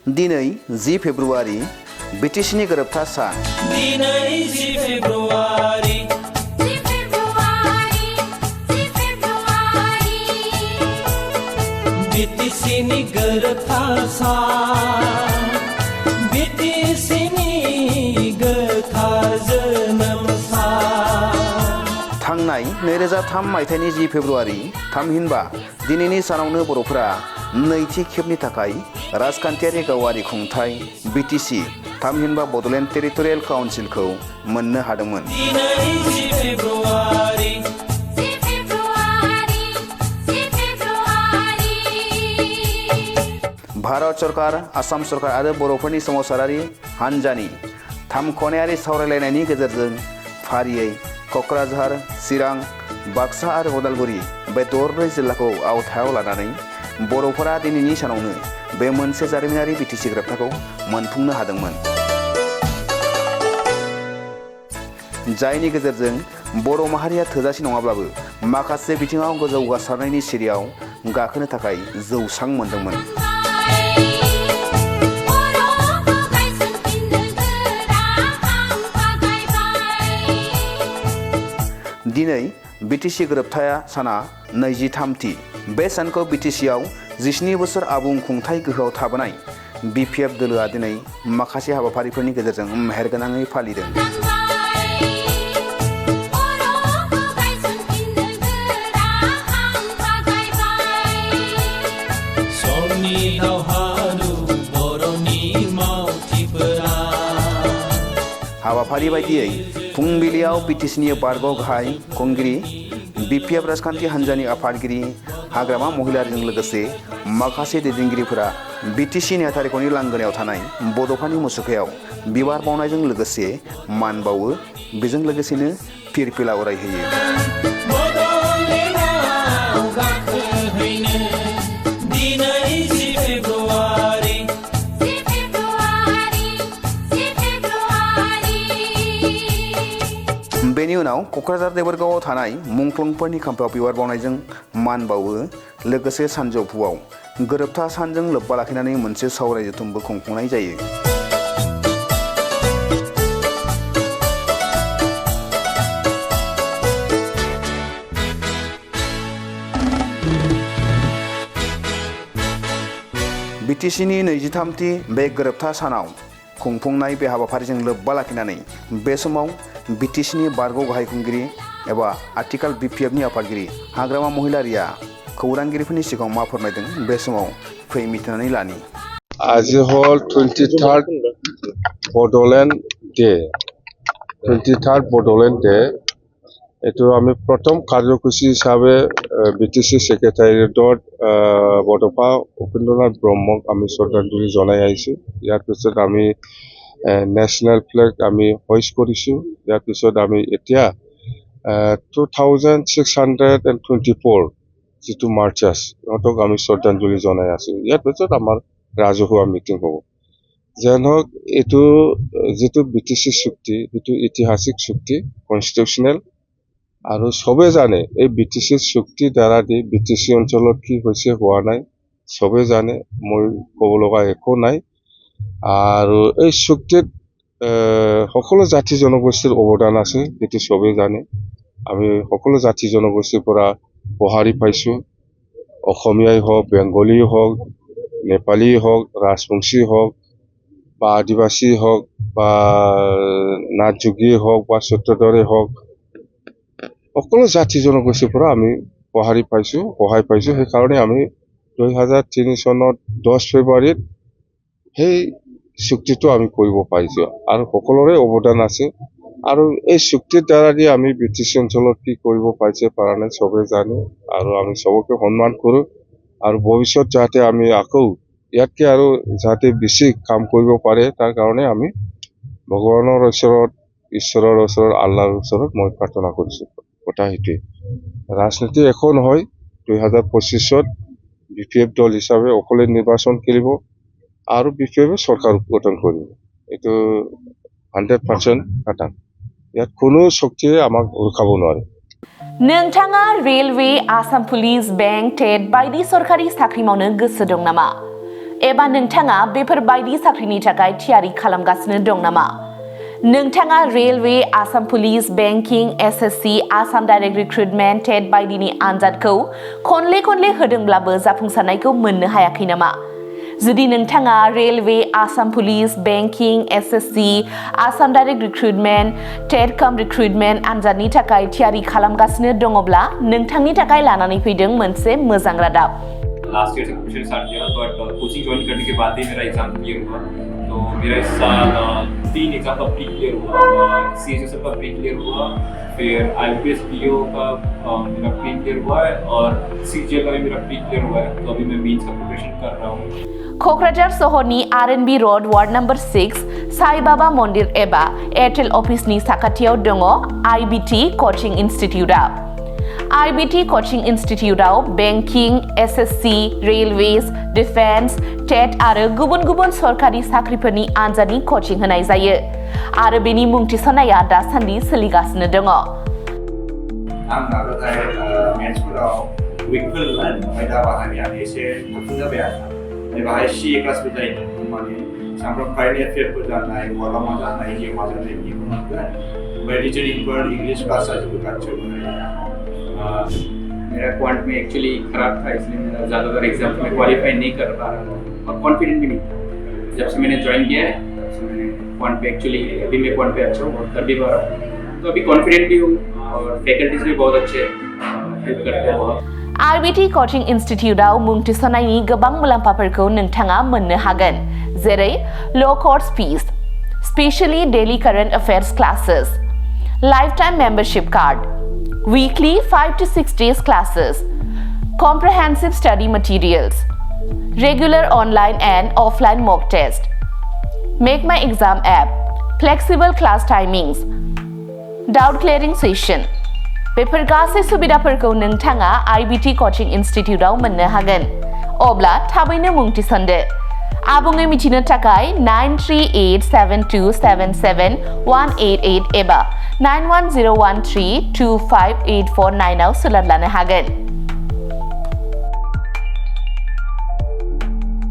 दिनै 10 फेब्रुआरि बिटिसिनि गोरोबथा सान। दिनै 10 फेब्रुआरि बिटिसिनि गोरोबथा सान। बिटिसिनि गोथार जोनोम सान। थांनाय 2003 मायथाइनि 10 फेब्रुआरि थामहिनबा दिनैनि सानावनो बर'फोरा नैथि खेबनि थाखाय राजखान्थियारि गावारि खुंथाय बिटिसि थामहिनबा बड'लेण्ड टेरिट'रियेल काउन्सिलखौ मोननो हादोंमोन। भारत सरकार, आसाम सरकार आरो बर'फोरनि सोमावसारारि हान्जानि 3 खनायारि सावरायलायनायनि गेजेरजों फारियै क'क्राझार, चिरां, बाक्सा आरो उदालगुरि बे दरब्रै जिल्लाखौ आवथायाव लानानै बर'फोरा दिनैनि सानावनो बे मोनसे जारिमिनारि बिटिसि गोरोबथाखौ मोनफुंनो हादोंमोन, जायनि गेजेरजों बर' माहारिया थोजासे नङाब्लाबो माखासे बिथिङाव जौगासारनायनि सिरियाव गाखोनो थाखाय जौसां मोनदोंमोन। दिनै बिटिसि गोरोबथाया साना 23थि। बे सानखौ बिटिसिआव 17 बोसोर आबुं खुंथाय गोहोआव थाबोनाय बिपिएफ दोलोआ दिनै माखासे हाबाफारिफोरनि गेजेरजों मेहेरगोनाङै फालिदों। हाबाफारि बायदियै फुंबिलियाव बिटिसिनि बारग' गाहाय खुंगिरि, बिपिएफ राजखान्थि हान्जानि आफादगिरि, हाग्रामा महिलारिजों लोगोसे माखासे दैदेनगिरिफोरा बिटिसि नेहाथारिख'नि लांगोनायाव थानाय बड'फानि मुसुखायाव बिबार बावनायजों लोगोसे मान बावो, बेजों लोगोसेनो फिरफिला उरायहोयो। बेनि उनाव क'क्राझार देबोरगावआव थानाय मुंख्लंफोरनि खाम्फायाव बिबार बावनायजों मान बावो, लोगोसे सानजौफुआव गोरोबथा सानजों लोब्बा लाखिनानै मोनसे सावराय जथुमबो खुंफुंनाय जायो। बिटिसिनि 23थि बे गोरोबथा सानाव खुंफुंनाय बे हाबाफारिजों लोब्बा लाखिनानै बे समाव बिटिसिनि बारग' गाहाय खुंगिरि एबा आथिखाल बिपिएफनि आफादगिरि हाग्रामा महिलारिया खौरांगिरिफोरनि सिगाङाव मा फोरमायदों बे समाव फै मिथिनानै लानि। আজি হল 23rd Bodoland day. 23rd Bodoland day এইটো আমি প্ৰথম কাৰ্যসূচী হিচাপে বিটিসি সেক্ৰেটাৰিয়েটত বডোফা উপেন্দ্ৰনাথ ব্ৰহ্মক আমি শ্ৰদ্ধাঞ্জলি জনাই আহিছোঁ। ইয়াৰ পিছত আমি নেশ্যনেল ফ্লেগ আমি হইষ্ট কৰিছোঁ। ইয়াৰ পিছত আমি এতিয়া 2624 যিটো মাৰ্চাৰ্ছ সিহঁতক আমি শ্ৰদ্ধাঞ্জলি জনাই আছোঁ। ইয়াৰ পিছত আমাৰ ৰাজহুৱা মিটিং হ'ব। যেন হওক এইটো যিটো বিটিসি চুক্তি সেইটো ঐতিহাসিক চুক্তি, কনষ্টিটিউচনেল, আৰু সবে জানে এই বিটিসি চুক্তিৰ দ্বাৰা দি বিটিসি অঞ্চলত কি হৈছে হোৱা নাই সবে জানে, মই ক'ব লগা একো নাই। আৰু এই চুক্তিত সকলো জাতি জনগোষ্ঠীৰ অৱদান আছে, সেইটো সবে জানে। আমি সকলো জাতি জনগোষ্ঠীৰ পৰা সঁহাৰি পাইছোঁ, অসমীয়াই হওক, বেংগলী হওক, নেপালী হওক, ৰাজবংশী হওক বা আদিবাসী হওক বা নাথযোগী হওক বা সত্যধৰে হওক, সকলো জাতি জনগোষ্ঠীৰ পৰা আমি সঁহাৰি পাইছোঁ, সহায় পাইছোঁ। সেইকাৰণে আমি 2003 চনত 10 ফেব্ৰুৱাৰীত সেই চুক্তিটো আমি কৰিব পাৰিছোঁ আৰু সকলোৰে অৱদান আছে। আৰু এই চুক্তিৰ দ্বাৰা দি আমি বিটিসি অঞ্চলত কি কৰিব পাৰিছে পৰা নাই সবে জানে, আৰু আমি সবকে সন্মান কৰোঁ। আৰু ভৱিষ্যত যাতে আমি আকৌ ইয়াতকে আৰু যাতে বেছি কাম কৰিব পাৰে তাৰ কাৰণে আমি ভগৱানৰ ওচৰত, ঈশ্বৰৰ ওচৰত, আল্লাহৰ ওচৰত মই প্ৰাৰ্থনা কৰিছোঁ। কথা সেইটোৱে, ৰাজনীতি একো নহয়। 2025ত বিপিএফ দল হিচাপে অকলে নিৰ্বাচন খেলিব আৰু বিপিএফে চৰকাৰ গঠন কৰিব। এইটো 100% খাটাং। ইয়াত কোনো শক্তিয়ে আমাক ৰখাব নোৱাৰে। नोंथाङा रेलवे, आसाम पुलिस, बेंक, टेट बायदि सरकारि साख्रि मावनो गोसो दं नामा? एबा नोंथाङा बेफोरबायदि साख्रिनि थाखाय थियारि खालामगासिनो दं नामा? नोंथाङा railway, Assam police, banking, SSC, Assam direct recruitment, TET बायदिनि आनजादखौ खनले होदोंब्लाबो जाफुंसारनायखौ मोननो हायाखै नामा? जुदि नोंथाङा railway, Assam police, banking, SSC, Assam direct recruitment, TET cum recruitment आनजादनि थाखाय थियारि खालामगासिनो दङब्ला नोंथांनि थाखाय लानानै फैदों मोनसे मोजां रादाब। लास्ट ईयर से प्रिपरेशन स्टार्ट किया बट कोचिंग ज्वाइन करने के बाद ही मेरा एग्जाम क्लियर हुआ। तो मेरा इस साल 3 एग्जाम का प्री क्लियर हुआ, सीएचएसएल का प्री क्लियर हुआ, फिर आईपीएस पीओ का मेरा प्री क्लियर हुआ है और सीजीएल का भी मेरा प्री क्लियर हुआ है। तो अभी मैं मेंस का प्रिपरेशन कर रहा हूँ। क'क्राझार सहरनि RNB road ward number 6 Sai Baba मन्दिर एबा एयारटेल अफिसनि साखाथियाव दङ आईबीटी कोचिं इन्स्टिट्यूटआ। आईबीटी कोचिं इन्स्टिट्यूटआव banking, SSC, railways, defence, TET आरो गुबुन सरकारि साख्रिफोरनि आनजादनि कोचिं होनाय जायो आरो बेनि मुं थिसननाया दासान्दि सोलिगासिनो दङ। आं नाजाथाय मेथ्सफोराव उइकफोर ओमफ्राय दा बाहायनाया एसे साबसिन जाबाय आरो बाहाय सीए क्लासबो जायो माने सामफ्राम कारेन्ट एफेयारफोर जानाय बहाबा मा जानाय जे मा जानाय बेखौ मोनगोन ओमफ्राय रिजनिंफोर इंग्लिश क्लास जाजोबो गासैबो। मेरा क्वांट में एक्चुअली खराब था, इसलिए मेरा ज़्यादातर एग्जाम में क्वालिफाई नहीं कर पा रहा था और कॉन्फिडेंट भी नहीं था। जब से मैंने ज्वाइन किया है तब से मैंने क्वांट पे एक्चुअली अभी मैं क्वांट पे अच्छा हूँ और कर भी पा रहा हूँ। तो अभी कॉन्फिडेंट भी हूँ और फैकल्टीज भी बहुत अच्छे हेल्प करते हैं बहुत। आईबीटी कोचिं इन्स्टिट्यूटआव मुं थिसननायनि गोबां मुलाम्फाफोरखौ नोंथाङा मोननो हागोन, जेरै ल' course fees, specially daily current affairs classes, lifetime membership card, weekly 5 to 6 days classes, comprehensive study materials, regular online and offline mock test, Make My Exam app, flexible class timings, doubt clearing session। बेफोर गासै सुबिदाफोरखौ नोंथाङा IBT coaching इन्स्टिट्यूटआव मोननो हागोन। अब्ला थाबैनो मुं थिसनदो। आबुङै मिथिनो थाखाय 9387277188 एबा 9101325849 आव सोलाद लानो हागोन।